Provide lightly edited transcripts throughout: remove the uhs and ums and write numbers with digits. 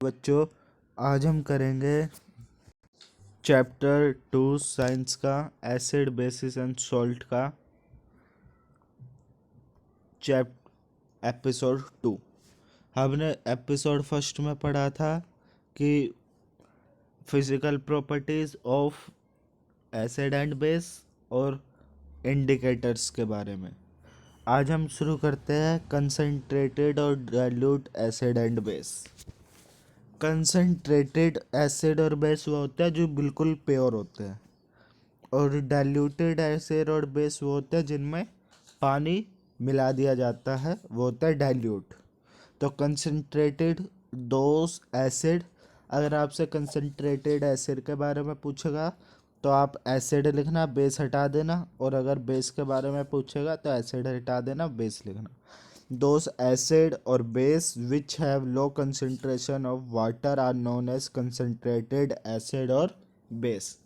बच्चों, आज हम करेंगे चैप्टर 2 साइंस का एसिड बेसिस एंड सॉल्ट का एपिसोड 2। हमने एपिसोड फर्स्ट में पढ़ा था कि physical properties of acid and base और इंडिकेटर्स के बारे में। आज हम शुरू करते हैं कंसंट्रेटेड और dilute acid and base. Concentrated acid और बेस वो होता है जो बिल्कुल प्योर होते हैं, और डाइल्यूटेड एसिड और बेस वो होते हैं जिनमें पानी मिला दिया जाता है, वो होता है डाइल्यूट। तो कंसंट्रेटेड दोस एसिड, अगर आपसे कंसंट्रेटेड एसिड के बारे में पूछेगा तो आप एसिड लिखना, बेस हटा देना, और अगर बेस के बारे में पूछेगा तो एसिड हटा देना, बेस लिखना। Those acid or base which have low concentration of water are known as concentrated acid or base।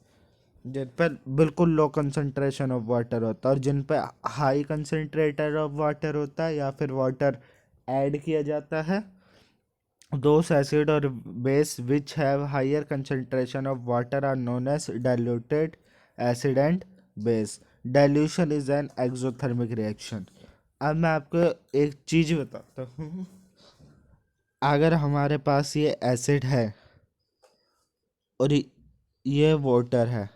जिन पर बिल्कुल लो कंसंट्रेशन ऑफ वाटर होता है और जिन पर हाई कंसंट्रेटर ऑफ वाटर होता है या फिर वाटर ऐड किया जाता है, those acid or base which have higher concentration of water are known as diluted acid and base। Dilution is an exothermic reaction। अब मैं आपको एक चीज बताता हूँ। अगर हमारे पास ये एसिड है और ये वाटर है,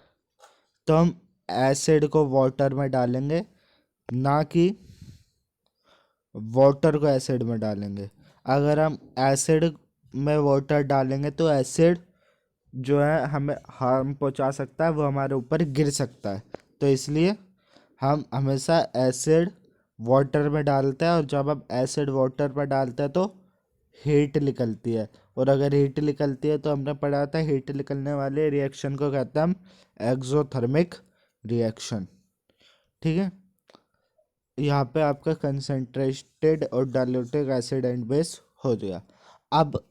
तो हम एसिड को वाटर में डालेंगे, ना कि वाटर को एसिड में डालेंगे। अगर हम एसिड में वाटर डालेंगे तो एसिड जो है हमें हार्म पहुंचा सकता है, वो हमारे ऊपर गिर सकता है। तो इसलिए हम हमेशा एसिड वाटर में डालते हैं, और जब हम एसिड वाटर में डालते हैं तो हीट निकलती है, और अगर हीट निकलती है तो हमने पढ़ा था हीट निकलने वाले रिएक्शन को कहते हैं हम एक्सोथर्मिक रिएक्शन। ठीक है, यहाँ पे आपका कंसंट्रेटेड और डाइल्यूटेड एसिड एंड बेस हो गया। अब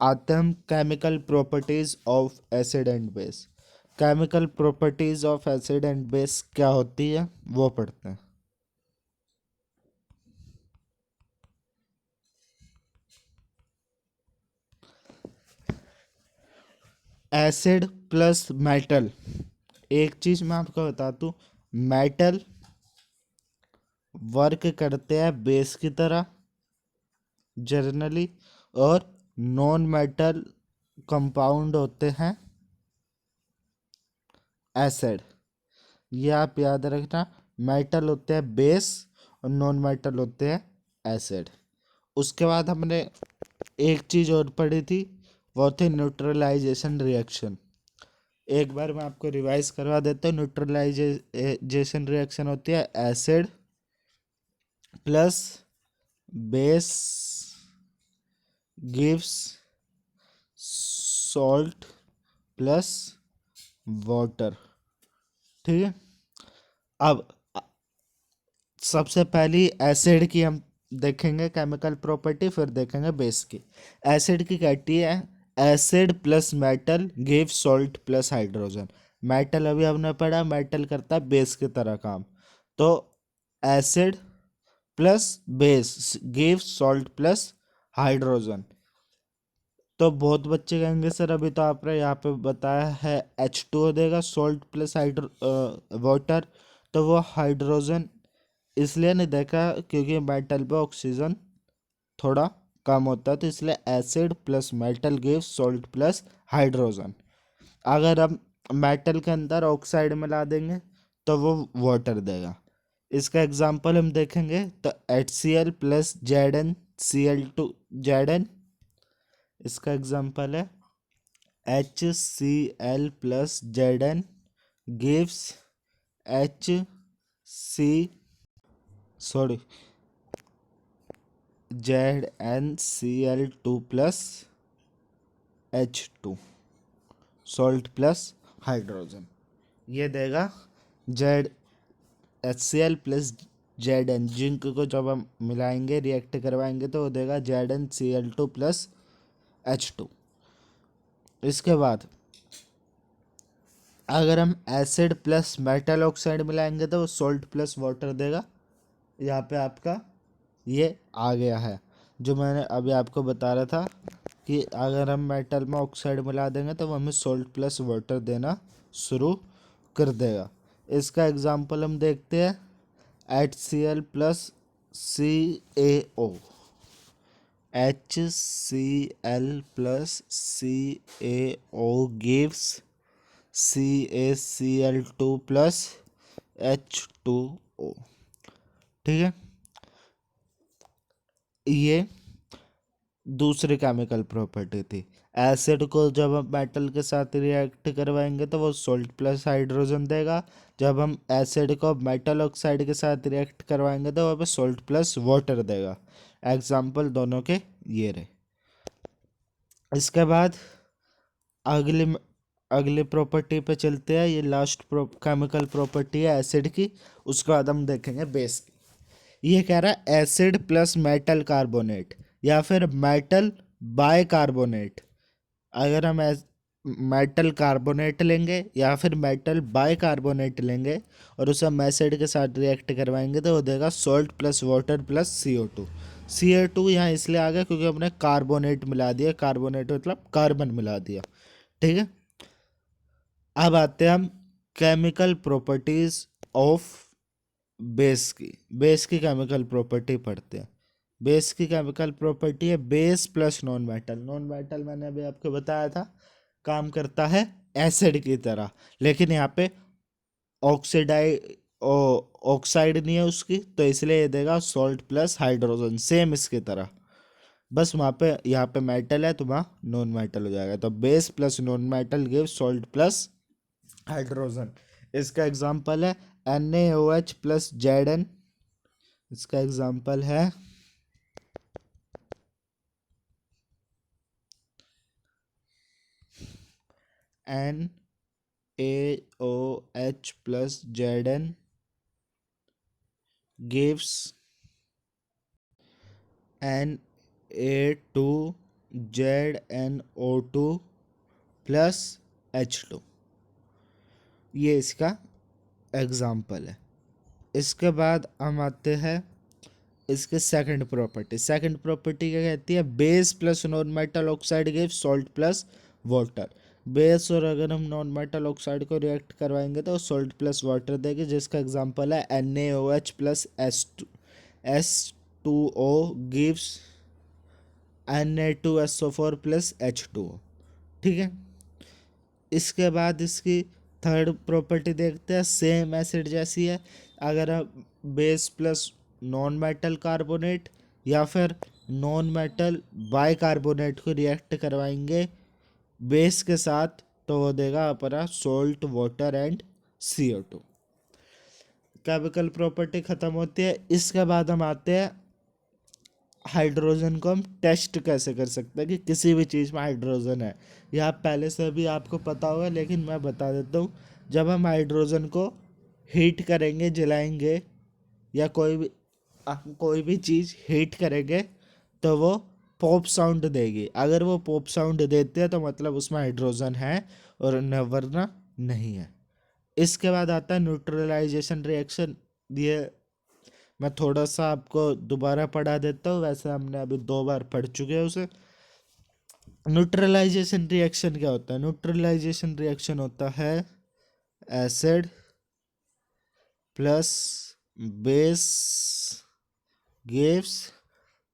आते हैं हम chemical properties of acid and base. Chemical properties of acid and base क्या होती है वो पढ़ते हैं। एसिड प्लस मेटल, एक चीज मैं आपको बता दूं, मेटल वर्क करते हैं बेस की तरह जनरली, और नॉन मेटल कंपाउंड होते हैं एसिड। ये आप याद रखना, मेटल होते हैं बेस और नॉन मेटल होते हैं एसिड। उसके बाद हमने एक चीज और पढ़ी थी, वो थी न्यूट्रलाइजेशन रिएक्शन। एक बार मैं आपको रिवाइज करवा देता हूँ। न्यूट्रलाइजेशन रिएक्शन होती है acid plus base gives salt plus water. ठीक है, अब सबसे पहली एसिड की हम देखेंगे केमिकल प्रॉपर्टी, फिर देखेंगे बेस की। एसिड की कहती है acid plus metal give salt plus hydrogen. Metal अभी हमने पढ़ा, मेटल करता है बेस की तरह काम। तो acid plus base give salt plus hydrogen. तो बहुत बच्चे कहेंगे सर अभी तो आपने यहाँ पे बताया है H2O देगा सॉल्ट प्लस हाइड्रो वाटर, तो वो हाइड्रोजन इसलिए नहीं देखा क्योंकि मेटल पे ऑक्सीजन थोड़ा कम होता है, तो इसलिए acid plus metal gives salt plus hydrogen. अगर हम मेटल के अंदर ऑक्साइड मिला देंगे तो वो वाटर देगा। इसका एग्जांपल हम देखेंगे तो HCl प्लस Zn, इसका एग्जांपल है HCl plus Zn gives ZnCl2 plus H2 salt plus hydrogen. ये देगा HCl प्लस Zn, जिंक को जब हम मिलाएंगे रिएक्ट करवाएंगे तो वो देगा ZnCl2 प्लस H2। इसके बाद अगर हम एसिड प्लस मेटल ऑक्साइड मिलाएंगे तो वो सॉल्ट प्लस वाटर देगा। यहाँ पे आपका ये आ गया है जो मैंने अभी आपको बता रहा था कि अगर हम मेटल में ऑक्साइड मिला देंगे तो वो हमें सोल्ट प्लस वाटर देना शुरू कर देगा। इसका एग्जांपल हम देखते हैं, HCl plus CaO। HCl plus CaO gives CaCl2 plus H2O। ठीक है, ये दूसरी केमिकल प्रॉपर्टी थी। एसिड को जब हम मेटल के साथ रिएक्ट करवाएंगे तो वो सोल्ट प्लस हाइड्रोजन देगा। जब हम एसिड को मेटल ऑक्साइड के साथ रिएक्ट करवाएंगे तो वहाँ पे सोल्ट प्लस वाटर देगा। एग्जाम्पल दोनों के ये रहे। इसके बाद अगली अगली प्रॉपर्टी पे चलते हैं। ये लास्ट केमिकल प्रॉपर्टी है एसिड की। उसके बाद हम देखेंगे बेस की। ये कह रहा है एसिड प्लस मेटल कार्बोनेट या फिर मेटल बाय कार्बोनेट। अगर हम मेटल कार्बोनेट लेंगे या फिर मेटल बाय कार्बोनेट लेंगे और उसे हम एसिड के साथ रिएक्ट करवाएंगे तो वो देगा salt plus water plus CO2। CO2 यहाँ इसलिए आ गया क्योंकि हमने कार्बोनेट मिला दिया। कार्बोनेट मतलब कार्बन मिला दिया। ठीक है, अब आते हैं हम केमिकल प्रॉपर्टीज ऑफ बेस की। बेस की केमिकल प्रॉपर्टी पढ़ते हैं। बेस की केमिकल प्रॉपर्टी है base plus non metal. Non metal मैंने अभी आपको बताया था काम करता है एसिड की तरह, लेकिन यहाँ पे ऑक्सीडाइड ऑक्साइड नहीं है उसकी, तो इसलिए ये देगा सॉल्ट प्लस हाइड्रोजन, सेम इसकी तरह। बस वहाँ पे यहाँ पे मेटल है तो वहाँ नॉन मेटल हो जाएगा। तो base plus non metal give salt plus hydrogen. इसका एग्जांपल है NaOH प्लस Zn। इसका एग्जांपल है NaOH plus Zn gives Na2ZnO2 plus H2। ये इसका एग्जाम्पल है। इसके बाद हम आते हैं इसके सेकंड प्रॉपर्टी। सेकंड प्रॉपर्टी क्या कहती है, base plus non metal oxide give salt plus water. Base और अगर हम नॉन मेटल ऑक्साइड को रिएक्ट करवाएंगे तो सॉल्ट प्लस वाटर देगी, जिसका एग्जांपल है NaOH plus S2O gives Na2SO4 plus H2O। ठीक है, इसके बाद इसकी थर्ड प्रॉपर्टी देखते हैं, सेम एसिड जैसी है। अगर हम base plus non metal carbonate या फिर नॉन मेटल बाई कार्बोनेट को रिएक्ट करवाएंगे बेस के साथ तो वो देगा अपना salt water and CO2। Chemical property खत्म होती है। इसके बाद हम आते हैं हाइड्रोजन को हम टेस्ट कैसे कर सकते हैं कि किसी भी चीज़ में हाइड्रोजन है। यह आप पहले से भी आपको पता होगा, लेकिन मैं बता देता हूँ। जब हम हाइड्रोजन को हीट करेंगे, जलाएंगे या कोई भी चीज़ हीट करेंगे तो वो पॉप साउंड देगी। अगर वो पॉप साउंड देते हैं तो मतलब उसमें हाइड्रोजन है और वरना नहीं है। इसके बाद आता है न्यूट्रलाइजेशन रिएक्शन। ये मैं थोड़ा सा आपको दोबारा पढ़ा देता हूँ, वैसे हमने अभी 2 बार पढ़ चुके हैं उसे। न्यूट्रलाइजेशन रिएक्शन क्या होता है? न्यूट्रलाइजेशन रिएक्शन होता है acid plus base gives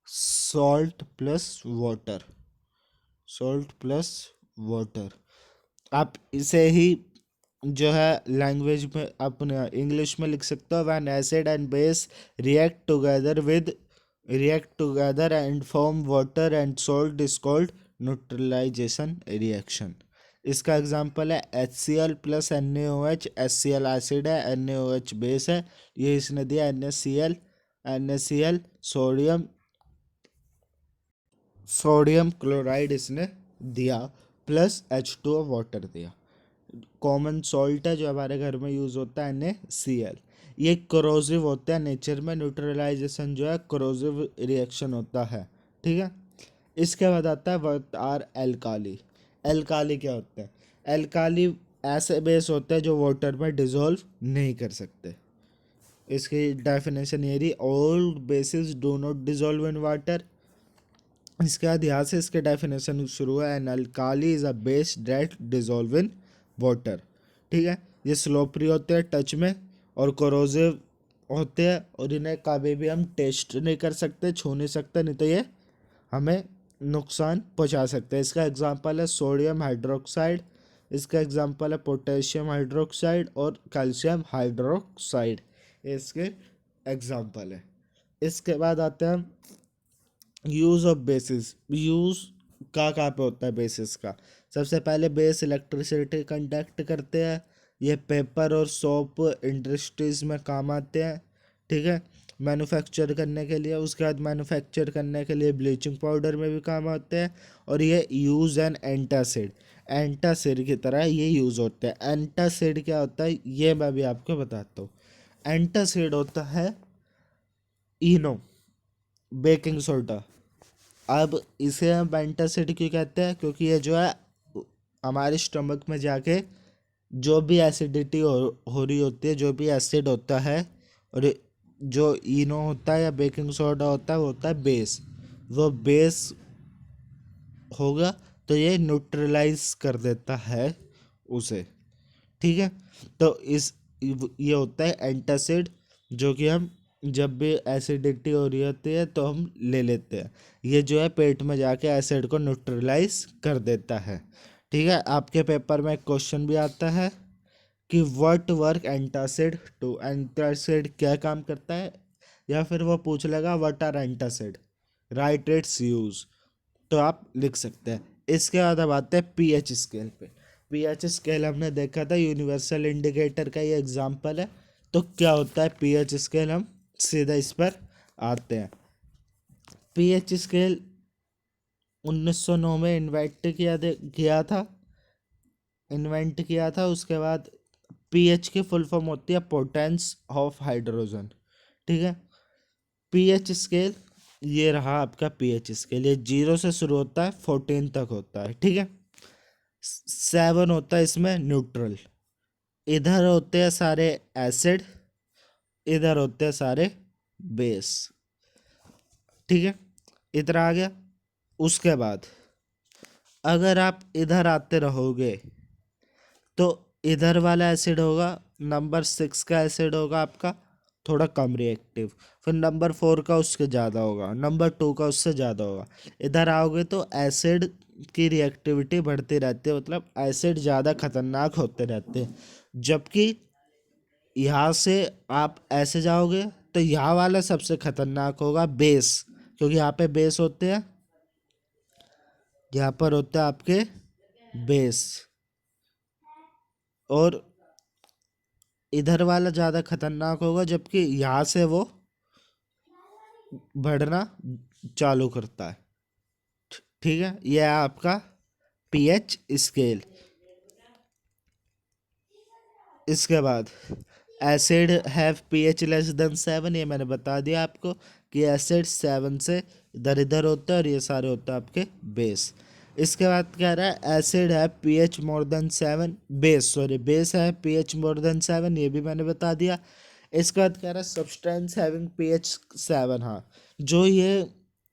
salt plus water. Salt plus water. आप इसे ही जो है लैंग्वेज में अपने इंग्लिश में लिख सकते हो, when acid and base react together and form water and salt is called neutralization reaction. इसका एग्जांपल है HCl plus NaOH। HCl acid है, NaOH बेस है। ये इसने दिया NaCl सोडियम क्लोराइड इसने दिया प्लस H2O वाटर दिया। कॉमन सॉल्ट है जो हमारे घर में यूज़ होता है NaCl। ये कोरोसिव होता है नेचर में। न्यूट्रलाइजेशन जो है कोरोसिव रिएक्शन होता है। ठीक है, इसके बाद आता है व्हाट आर एल्काली। एल्काली क्या होता है? एल्काली ऐसे बेस होते हैं जो वाटर में डिजोल्व नहीं कर सकते। इसकी डेफिनेशन ये रही, all bases do not dissolve in water. इसके बाद यहाँ से इसके डेफिनेशन शुरू हुआ। An alkali is a base that dissolve in water. ठीक है, ये स्लोपरी होते हैं टच में और कोरोसिव होते हैं, और इन्हें कभी भी हम टेस्ट नहीं कर सकते, छू नहीं सकते, नहीं तो ये हमें नुकसान पहुंचा सकते हैं। इसका एग्जांपल है सोडियम हाइड्रोक्साइड, इसका एग्जांपल है पोटेशियम हाइड्रोक्साइड और कैल्शियम हाइड्रोक्साइड, इसके एग्जांपल है। इसके बाद आते हैं हम यूज़ ऑफ बेसिस। यूज़ का कहाँ पे होता है बेसिस का? सबसे पहले बेस इलेक्ट्रिसिटी कंडक्ट करते हैं, ये पेपर और सोप इंडस्ट्रीज में काम आते हैं। ठीक है, मैन्युफैक्चर करने के लिए। उसके बाद मैन्युफैक्चर करने के लिए ब्लीचिंग पाउडर में भी काम आते हैं। और ये यूज़ एन एंटासिड, एंटासिड की तरह ये यूज़ होते हैं। एंटासिड क्या होता है ये मैं भी आपको बताता हूँ। एंटासिड होता है इनो, बेकिंग सोडा। अब इसे हम एंटासिड क्यों कहते हैं? क्योंकि ये जो है हमारे स्टमक में जाके जो भी एसिडिटी हो रही होती है, जो भी एसिड होता है, और जो इनो होता है या बेकिंग सोडा होता है वो होता है बेस। वो बेस होगा तो ये न्यूट्रलाइज कर देता है उसे। ठीक है, तो इस ये होता है एंटासिड, जो कि हम जब भी एसिडिटी हो रही होती है तो हम ले लेते हैं। ये जो है पेट में जाके एसिड को न्यूट्रलाइज कर देता है। ठीक है, आपके पेपर में एक क्वेश्चन भी आता है कि what work antacid to, antacid क्या काम करता है, या फिर वो पूछ लेगा what are antacid, right its use, तो आप लिख सकते हैं। इसके बाद अब आते हैं पीएच स्केल पे। पीएच स्केल हमने देखा था, यूनिवर्सल इंडिकेटर का ये एग्जांपल है। तो क्या होता है पीएच स्केल, हम सीधा इस पर आते हैं। पीएच स्केल 1909 में इन्वेंट किया था। उसके बाद पीएच की फुल फॉर्म होती है पोटेंस ऑफ हाइड्रोजन। ठीक है, पीएच स्केल ये रहा आपका पीएच स्केल। ये 0 से शुरू होता है, 14 तक होता है। ठीक है, 7 होता है इसमें न्यूट्रल। इधर होते हैं सारे एसिड, इधर होते हैं सारे बेस। ठीक है, इधर आ गया। उसके बाद अगर आप इधर आते रहोगे तो इधर वाला एसिड होगा, नंबर 6 का एसिड होगा आपका थोड़ा कम रिएक्टिव, फिर नंबर 4 का उससे ज़्यादा होगा, नंबर 2 का उससे ज़्यादा होगा। इधर आओगे तो एसिड की रिएक्टिविटी बढ़ती रहती है, मतलब एसिड ज़्यादा खतरनाक होते रहते हैं। जबकि यहाँ से आप ऐसे जाओगे तो यहाँ वाला सबसे खतरनाक होगा बेस, क्योंकि यहाँ पे बेस होते हैं, यहाँ पर होता है आपके बेस। और इधर वाला ज़्यादा खतरनाक होगा, जबकि यहाँ से वो बढ़ना चालू करता है। ठीक है, यह है आपका पीएच स्केल। इसके बाद acid have pH less than 7, ये मैंने बता दिया आपको कि एसिड 7 से इधर इधर होता है, और ये सारे होते हैं आपके बेस। इसके बाद कह रहा है एसिड है पीएच मोर देन 7, बेस है पीएच मोर देन 7, ये भी मैंने बता दिया। इसके बाद कह रहा है सब्सटेंस हैविंग पीएच 7, हाँ, जो ये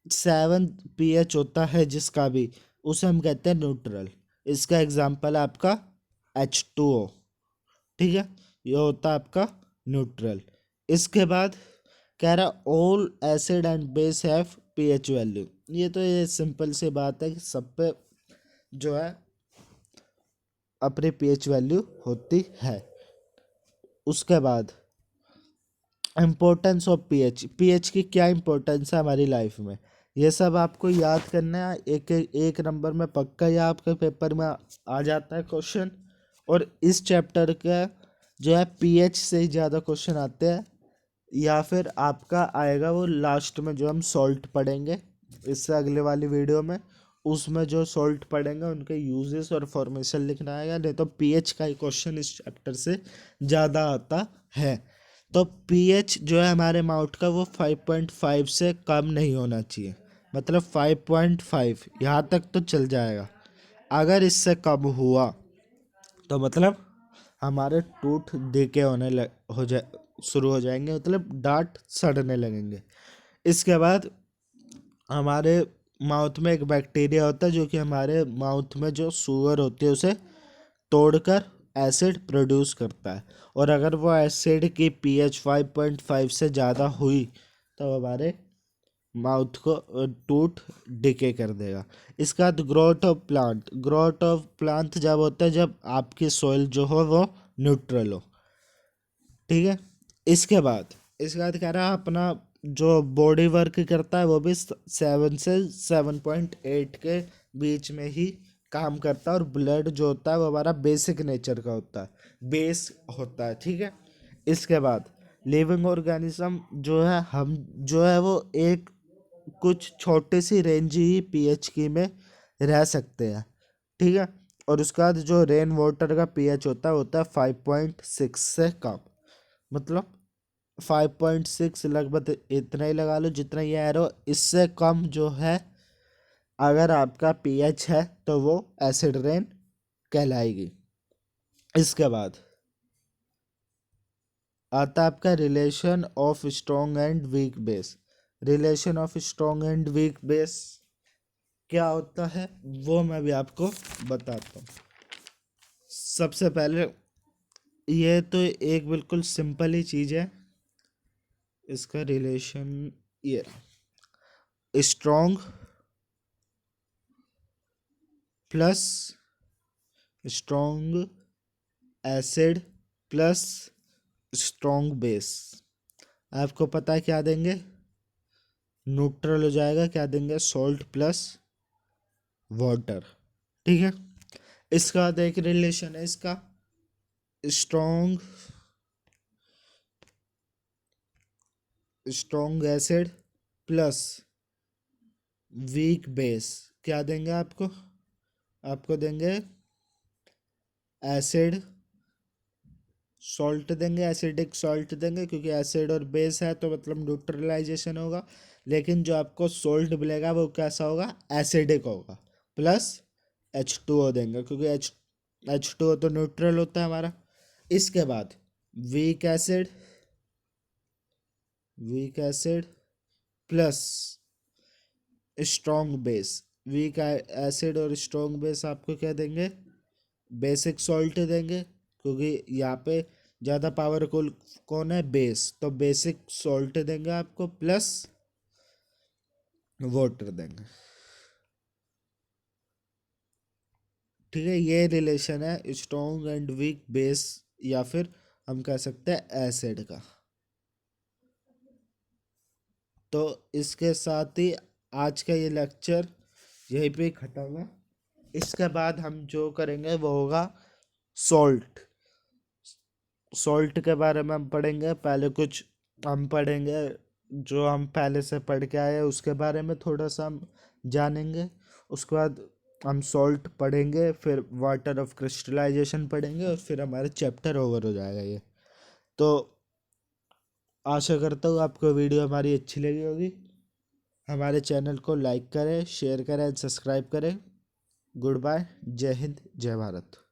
7 पीएच होता है जिसका भी, उसे हम कहते हैं न्यूट्रल। इसका एग्जांपल है आपका H2O। ठीक है, ये होता है आपका न्यूट्रल। इसके बाद कह रहा all acid and base have pH value. ये सिंपल सी बात है कि सब पे जो है अपनी पीएच वैल्यू होती है। उसके बाद इम्पोर्टेंस ऑफ पीएच, पीएच की क्या इम्पोर्टेंस है हमारी लाइफ में, ये सब आपको याद करना है। एक नंबर में पक्का या आपके पेपर में आ जाता है क्वेश्चन। और इस चैप्टर का जो है पीएच से ही ज़्यादा क्वेश्चन आते हैं, या फिर आपका आएगा वो लास्ट में जो हम सॉल्ट पढ़ेंगे इससे अगले वाली वीडियो में, उसमें जो सॉल्ट पढ़ेंगे उनके यूजेस और फॉर्मेशन लिखना आएगा। नहीं तो पीएच का ही क्वेश्चन इस चैप्टर से ज़्यादा आता है। तो पीएच जो है हमारे माउथ का वो 5.5 से कम नहीं होना चाहिए, मतलब 5.5 यहाँ तक तो चल जाएगा। अगर इससे कम हुआ तो मतलब हमारे टूथ डीके हो जाए शुरू हो जाएंगे, मतलब दांत सड़ने लगेंगे। इसके बाद हमारे माउथ में एक बैक्टीरिया होता है जो कि हमारे माउथ में जो शुगर होती है उसे तोड़कर एसिड प्रोड्यूस करता है। और अगर वो एसिड की पीएच 5.5 से ज़्यादा हुई तो हमारे माउथ को टूथ डिके कर देगा। इसके बाद ग्रोथ ऑफ प्लांट जब होता है जब आपकी सॉइल जो हो वो न्यूट्रल हो। ठीक है। इसके बाद कह रहा है अपना जो बॉडी वर्क करता है वो भी 7 से 7.8 के बीच में ही काम करता है। और ब्लड जो होता है वो हमारा बेसिक नेचर का होता है, बेस होता है। ठीक है। इसके बाद लिविंग ऑर्गेनिज्म जो है हम जो है वो एक कुछ छोटी सी रेंज ही पीएच की में रह सकते हैं। ठीक है। और उसके बाद जो रेन वाटर का पीएच होता है 5.6 से कम। मतलब 5.6 लगभग इतना ही लगा लो जितना ये एरो, इससे कम जो है अगर आपका पीएच है तो वो एसिड रेन कहलाएगी। इसके बाद आता है आपका relation of strong and weak base. Relation of strong and weak base क्या होता है वो मैं भी आपको बताता हूँ। सबसे पहले ये तो एक बिल्कुल सिंपल ही चीज़ है, इसका रिलेशन ये strong plus strong acid plus strong base. आपको पता है क्या देंगे, न्यूट्रल हो जाएगा, क्या देंगे, सॉल्ट प्लस वाटर। ठीक है। इसका बाद एक रिलेशन है इसका strong acid plus weak base. क्या देंगे आपको, आपको देंगे एसिड सॉल्ट देंगे, एसिडिक सॉल्ट देंगे, क्योंकि एसिड और बेस है तो मतलब न्यूट्रलाइजेशन होगा। लेकिन जो आपको सॉल्ट मिलेगा वो कैसा होगा, एसिडिक होगा। प्लस H2O देंगे, क्योंकि H2O तो न्यूट्रल होता है हमारा। इसके बाद weak acid plus strong base. Weak acid और स्ट्रॉन्ग बेस आपको क्या देंगे, बेसिक सॉल्ट देंगे, क्योंकि यहाँ पे ज़्यादा पावरफुल कौन है, बेस, तो बेसिक सॉल्ट देंगे आपको प्लस वाटर देंगे। ठीक है। ये रिलेशन है स्ट्रॉन्ग एंड वीक बेस या फिर हम कह सकते हैं एसिड का। तो इसके साथ ही आज का ये लेक्चर यहीं पे ख़त्म है। इसके बाद हम जो करेंगे वो होगा सॉल्ट। सॉल्ट के बारे में हम पढ़ेंगे। पहले कुछ हम पढ़ेंगे जो हम पहले से पढ़ के आए हैं उसके बारे में थोड़ा सा हम जानेंगे। उसके बाद हम सॉल्ट पढ़ेंगे, फिर वाटर ऑफ क्रिस्टलाइजेशन पढ़ेंगे और फिर हमारा चैप्टर ओवर हो जाएगा ये। तो आशा करता हूँ आपको वीडियो हमारी अच्छी लगी होगी। हमारे चैनल को लाइक करें, शेयर करें, सब्सक्राइब करें। गुड बाय, जय हिंद, जय भारत।